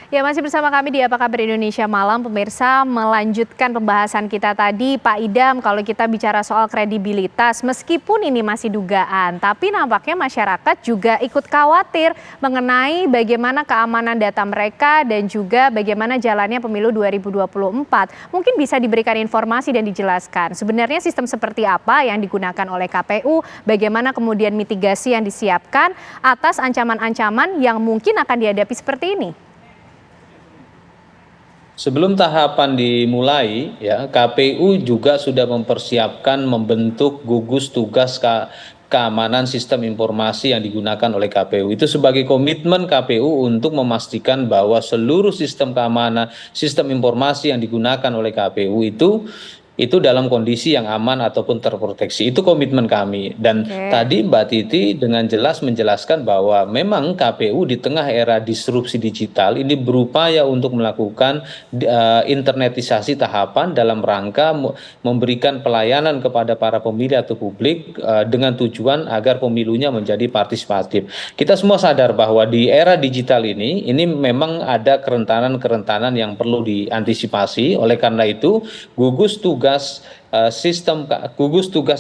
Ya, masih bersama kami di Apa Kabar Indonesia Malam, pemirsa, melanjutkan pembahasan kita tadi. Pak Idam, kalau kita bicara soal kredibilitas, meskipun ini masih dugaan, tapi nampaknya masyarakat juga ikut khawatir mengenai bagaimana keamanan data mereka dan juga bagaimana jalannya pemilu 2024. Mungkin bisa diberikan informasi dan dijelaskan, sebenarnya sistem seperti apa yang digunakan oleh KPU, bagaimana kemudian mitigasi yang disiapkan atas ancaman-ancaman yang mungkin akan dihadapi seperti ini. Sebelum tahapan dimulai, ya KPU juga sudah mempersiapkan membentuk gugus tugas keamanan sistem informasi yang digunakan oleh KPU. Itu sebagai komitmen KPU untuk memastikan bahwa seluruh sistem keamanan, sistem informasi yang digunakan oleh KPU itu dalam kondisi yang aman ataupun terproteksi. Itu komitmen kami. Dan tadi Mbak Titi dengan jelas menjelaskan bahwa memang KPU di tengah era disrupsi digital ini berupaya untuk melakukan internetisasi tahapan dalam rangka memberikan pelayanan kepada para pemilih atau publik dengan tujuan agar pemilunya menjadi partisipatif. Kita semua sadar bahwa di era digital ini memang ada kerentanan-kerentanan yang perlu diantisipasi. Oleh karena itu, gugus tugas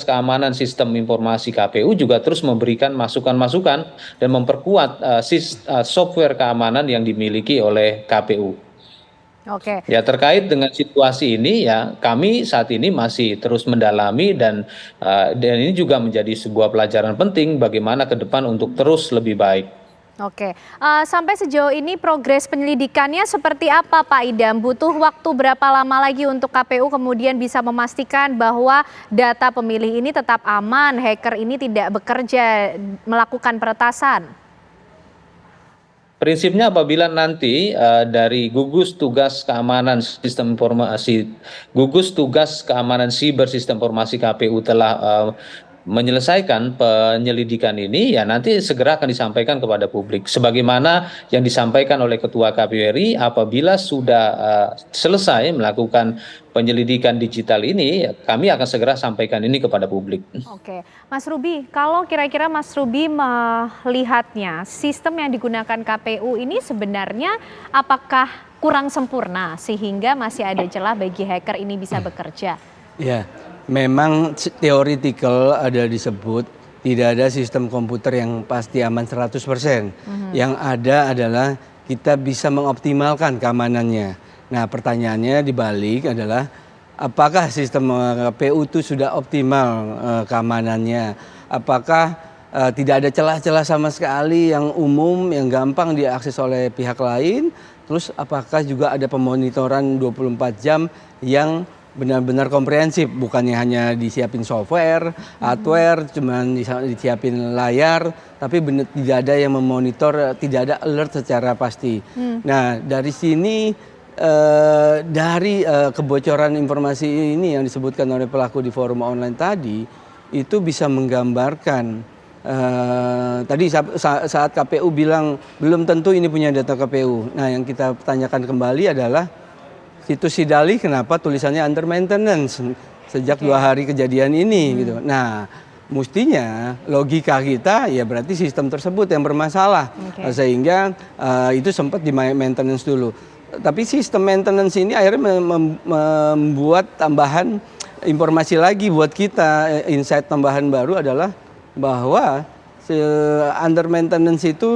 keamanan sistem informasi KPU juga terus memberikan masukan-masukan dan memperkuat software keamanan yang dimiliki oleh KPU. Oke. Ya, terkait dengan situasi ini ya kami saat ini masih terus mendalami dan ini juga menjadi sebuah pelajaran penting bagaimana ke depan untuk terus lebih baik. Oke, sampai sejauh ini progres penyelidikannya seperti apa Pak Idam? Butuh waktu berapa lama lagi untuk KPU kemudian bisa memastikan bahwa data pemilih ini tetap aman, hacker ini tidak bekerja melakukan peretasan? Prinsipnya apabila nanti dari gugus tugas keamanan sistem informasi, gugus tugas keamanan siber sistem informasi KPU telah menyelesaikan penyelidikan ini, ya nanti segera akan disampaikan kepada publik. Sebagaimana yang disampaikan oleh Ketua KPU RI, apabila sudah selesai melakukan penyelidikan digital ini, ya, kami akan segera sampaikan ini kepada publik. Oke, Mas Ruby, kalau kira-kira Mas Ruby melihatnya, sistem yang digunakan KPU ini sebenarnya apakah kurang sempurna sehingga masih ada celah bagi hacker ini bisa bekerja? Ya. Memang theoretical ada disebut tidak ada sistem komputer yang pasti aman 100%. Yang ada adalah kita bisa mengoptimalkan keamanannya. Nah, pertanyaannya dibalik adalah apakah sistem KPU itu sudah optimal keamanannya? Apakah tidak ada celah-celah sama sekali yang umum yang gampang diakses oleh pihak lain? Terus apakah juga ada pemonitoran 24 jam yang benar-benar komprehensif, bukannya hanya disiapin software, hardware, cuman disiapin layar, tapi benar tidak ada yang memonitor, tidak ada alert secara pasti. Nah, dari sini dari kebocoran informasi ini yang disebutkan oleh pelaku di forum online tadi, itu bisa menggambarkan tadi saat KPU bilang belum tentu ini punya data KPU. Nah, yang kita tanyakan kembali adalah situs Sidali kenapa tulisannya under maintenance sejak 2 hari kejadian ini gitu. Nah, mestinya logika kita ya berarti sistem tersebut yang bermasalah sehingga itu sempat di maintenance dulu. Tapi sistem maintenance ini akhirnya membuat tambahan informasi lagi buat kita, insight tambahan baru adalah bahwa under maintenance itu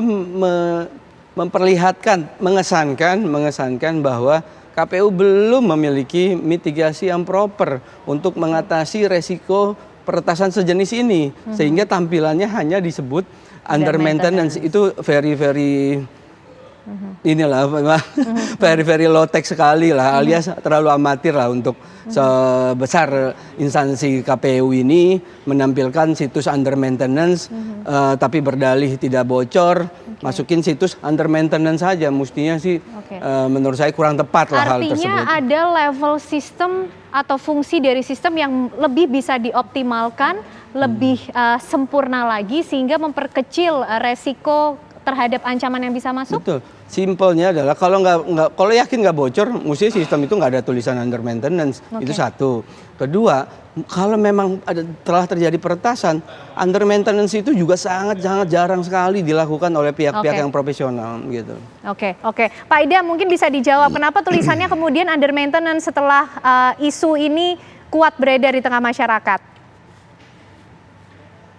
memperlihatkan, mengesankan bahwa KPU belum memiliki mitigasi yang proper untuk mengatasi resiko peretasan sejenis ini, sehingga tampilannya hanya disebut under maintenance. Itu very inilah very low tech sekali lah, alias terlalu amatir lah untuk sebesar instansi KPU ini menampilkan situs under maintenance tapi berdalih tidak bocor, masukin situs under maintenance saja. Mestinya sih menurut saya kurang tepat lah hal tersebut. Artinya ada level sistem atau fungsi dari sistem yang lebih bisa dioptimalkan, lebih sempurna lagi sehingga memperkecil resiko terhadap ancaman yang bisa masuk? Betul. Simpelnya adalah kalau yakin nggak bocor, mesti sistem itu nggak ada tulisan under maintenance. Itu satu. Kedua, kalau memang telah terjadi peretasan, under maintenance itu juga sangat jarang sekali dilakukan oleh pihak-pihak yang profesional gitu. Oke. Pak Idam mungkin bisa dijawab kenapa tulisannya kemudian under maintenance setelah isu ini kuat beredar di tengah masyarakat?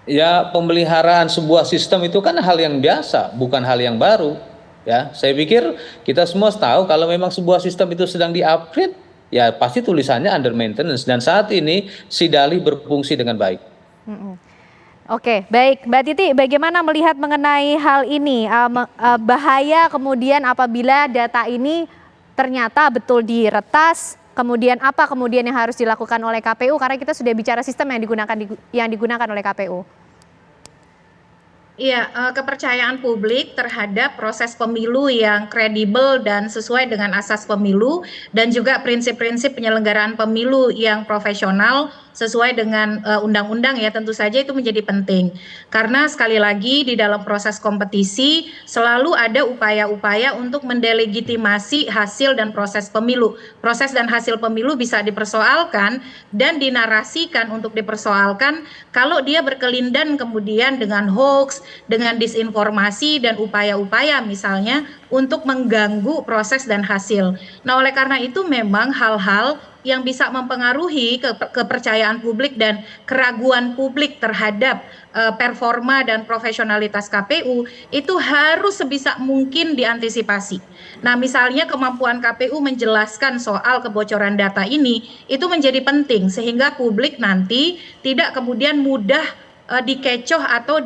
Ya, pemeliharaan sebuah sistem itu kan hal yang biasa, bukan hal yang baru. Ya, saya pikir kita semua tahu kalau memang sebuah sistem itu sedang di-upgrade, ya pasti tulisannya under maintenance. Dan saat ini si Dali berfungsi dengan baik. Oke, baik. Mbak Titi, bagaimana melihat mengenai hal ini? Bahaya kemudian apabila data ini ternyata betul diretas, kemudian apa kemudian yang harus dilakukan oleh KPU? Karena kita sudah bicara sistem yang digunakan oleh KPU. Iya, kepercayaan publik terhadap proses pemilu yang kredibel dan sesuai dengan asas pemilu dan juga prinsip-prinsip penyelenggaraan pemilu yang profesional sesuai dengan undang-undang ya tentu saja itu menjadi penting. Karena sekali lagi di dalam proses kompetisi selalu ada upaya-upaya untuk mendelegitimasi hasil dan proses pemilu. Proses dan hasil pemilu bisa dipersoalkan dan dinarasikan untuk dipersoalkan kalau dia berkelindan kemudian dengan hoax, dengan disinformasi dan upaya-upaya misalnya untuk mengganggu proses dan hasil. Nah, oleh karena itu memang hal-hal yang bisa mempengaruhi kepercayaan publik dan keraguan publik terhadap performa dan profesionalitas KPU itu harus sebisa mungkin diantisipasi. Nah, misalnya kemampuan KPU menjelaskan soal kebocoran data ini itu menjadi penting sehingga publik nanti tidak kemudian mudah dikecoh atau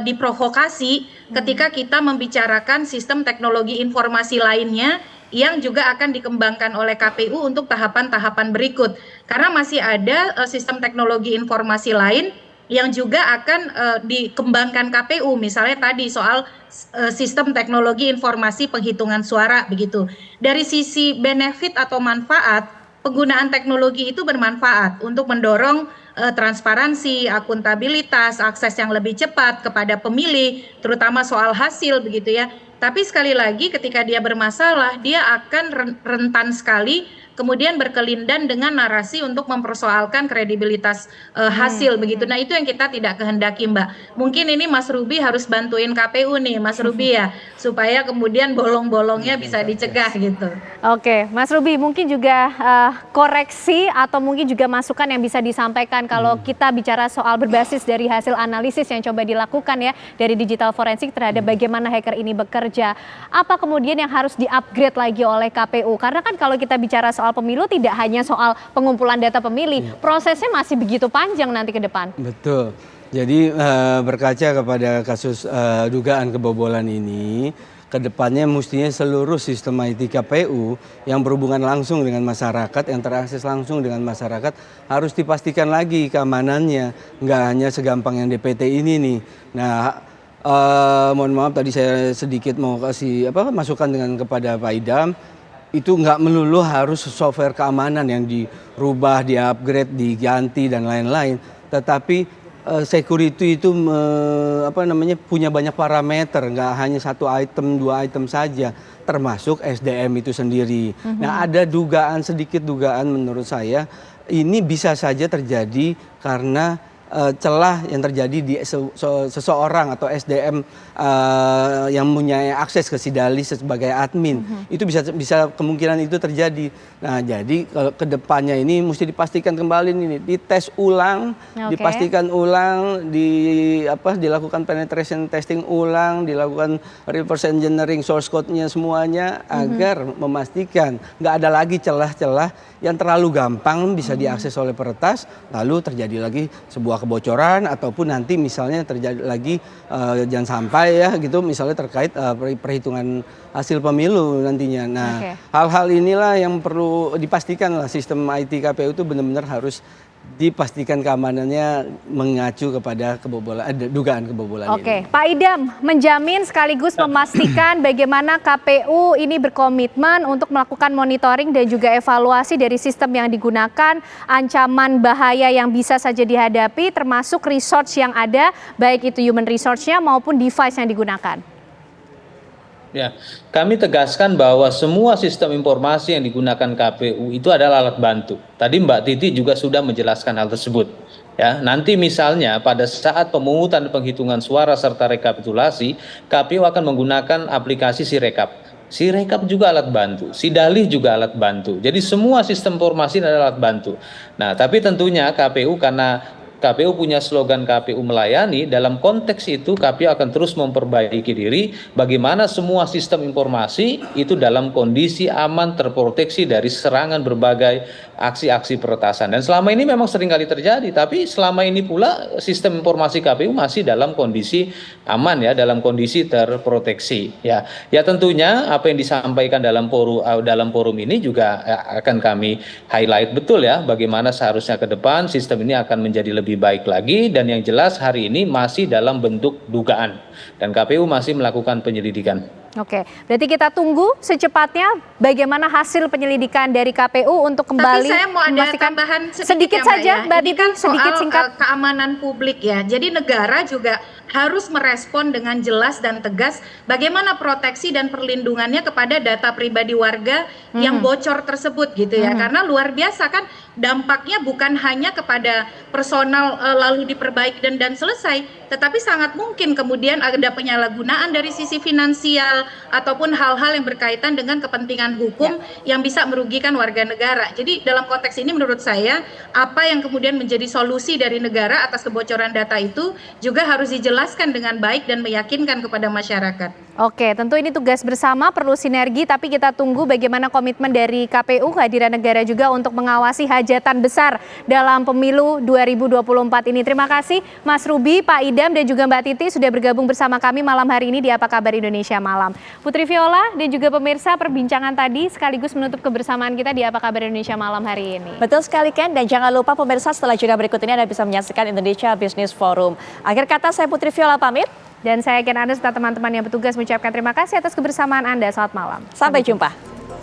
diprovokasi ketika kita membicarakan sistem teknologi informasi lainnya yang juga akan dikembangkan oleh KPU untuk tahapan-tahapan berikut. Karena masih ada sistem teknologi informasi lain yang juga akan dikembangkan KPU. Misalnya tadi soal sistem teknologi informasi penghitungan suara begitu. Dari sisi benefit atau manfaat, penggunaan teknologi itu bermanfaat untuk mendorong transparansi, akuntabilitas, akses yang lebih cepat kepada pemilih, terutama soal hasil begitu ya. Tapi sekali lagi ketika dia bermasalah, dia akan rentan sekali kemudian berkelindan dengan narasi untuk mempersoalkan kredibilitas hasil begitu. Nah, itu yang kita tidak kehendaki, Mbak. Mungkin ini Mas Ruby harus bantuin KPU nih, Mas Ruby ya, supaya kemudian bolong-bolongnya bisa dicegah gitu. Oke, Mas Ruby mungkin juga koreksi atau mungkin juga masukan yang bisa disampaikan kalau kita bicara soal berbasis dari hasil analisis yang coba dilakukan ya dari digital forensik terhadap bagaimana hacker ini bekerja. Apa kemudian yang harus di-upgrade lagi oleh KPU? Karena kan kalau kita bicara soal pemilu tidak hanya soal pengumpulan data pemilih, prosesnya masih begitu panjang nanti ke depan. Betul. Jadi berkaca kepada kasus dugaan kebobolan ini, kedepannya mestinya seluruh sistem IT KPU yang berhubungan langsung dengan masyarakat, yang terakses langsung dengan masyarakat harus dipastikan lagi keamanannya, nggak hanya segampang yang DPT ini nih. Nah, mohon maaf tadi saya sedikit mau kasih masukan kepada Pak Idam. Itu nggak melulu harus software keamanan yang dirubah, di-upgrade, diganti dan lain-lain. Tetapi security itu punya banyak parameter, nggak hanya satu item, dua item saja, termasuk SDM itu sendiri. Nah, ada sedikit dugaan menurut saya ini bisa saja terjadi karena celah yang terjadi di seseorang atau SDM yang punya akses ke si Dali sebagai admin. Itu bisa kemungkinan itu terjadi. Nah, jadi kedepannya ini mesti dipastikan kembali ini, dites ulang, dipastikan ulang, dilakukan penetration testing ulang, dilakukan reverse engineering source code-nya semuanya agar memastikan nggak ada lagi celah-celah yang terlalu gampang bisa diakses oleh peretas, lalu terjadi lagi sebuah kebocoran ataupun nanti misalnya terjadi lagi jangan sampai ya gitu misalnya terkait perhitungan hasil pemilu nantinya. Nah, hal-hal inilah yang perlu dipastikan lah, sistem IT KPU itu benar-benar harus dipastikan keamanannya mengacu kepada dugaan kebobolan ini. Pak Idam menjamin sekaligus memastikan bagaimana KPU ini berkomitmen untuk melakukan monitoring dan juga evaluasi dari sistem yang digunakan, ancaman bahaya yang bisa saja dihadapi, termasuk resource yang ada, baik itu human resource-nya maupun device yang digunakan. Ya, kami tegaskan bahwa semua sistem informasi yang digunakan KPU itu adalah alat bantu. Tadi Mbak Titi juga sudah menjelaskan hal tersebut. Ya, nanti misalnya pada saat pemungutan penghitungan suara serta rekapitulasi, KPU akan menggunakan aplikasi Sirekap. Sirekap juga alat bantu, Sidalih juga alat bantu. Jadi semua sistem informasi adalah alat bantu. Nah, tapi tentunya KPU karena KPU punya slogan KPU melayani, dalam konteks itu KPU akan terus memperbaiki diri bagaimana semua sistem informasi itu dalam kondisi aman, terproteksi dari serangan berbagai aksi-aksi peretasan. Dan selama ini memang seringkali terjadi, tapi selama ini pula sistem informasi KPU masih dalam kondisi aman ya, dalam kondisi terproteksi ya. Ya tentunya apa yang disampaikan dalam forum ini juga akan kami highlight betul ya, bagaimana seharusnya ke depan sistem ini akan menjadi lebih baik lagi, dan yang jelas hari ini masih dalam bentuk dugaan dan KPU masih melakukan penyelidikan. Oke, berarti kita tunggu secepatnya bagaimana hasil penyelidikan dari KPU untuk kembali Tapi saya mau ada memastikan tambahan sedikit ya, saja, Mbak Ini Titi, kan sedikit soal singkat. keamanan publik ya. Jadi negara juga harus merespon dengan jelas dan tegas bagaimana proteksi dan perlindungannya kepada data pribadi warga yang bocor tersebut gitu ya. Karena luar biasa kan dampaknya bukan hanya kepada personal lalu diperbaiki dan selesai, tetapi sangat mungkin kemudian ada penyalahgunaan dari sisi finansial ataupun hal-hal yang berkaitan dengan kepentingan hukum yang bisa merugikan warga negara. Jadi dalam konteks ini menurut saya apa yang kemudian menjadi solusi dari negara atas kebocoran data itu juga harus dijelaskan dengan baik dan meyakinkan kepada masyarakat. Oke, tentu ini tugas bersama, perlu sinergi, tapi kita tunggu bagaimana komitmen dari KPU, kehadiran negara juga untuk mengawasi hajatan besar dalam pemilu 2024 ini. Terima kasih Mas Ruby, Pak Idam, dan juga Mbak Titi sudah bergabung bersama kami malam hari ini di Apa Kabar Indonesia Malam. Putri Viola dan juga pemirsa, perbincangan tadi sekaligus menutup kebersamaan kita di Apa Kabar Indonesia Malam hari ini. Betul sekali Ken, dan jangan lupa pemirsa setelah jeda berikut ini Anda bisa menyaksikan Indonesia Business Forum. Akhir kata saya Putri Viola pamit. Dan saya Ken Anda serta teman-teman yang bertugas mengucapkan terima kasih atas kebersamaan Anda. Selamat malam. Sampai jumpa.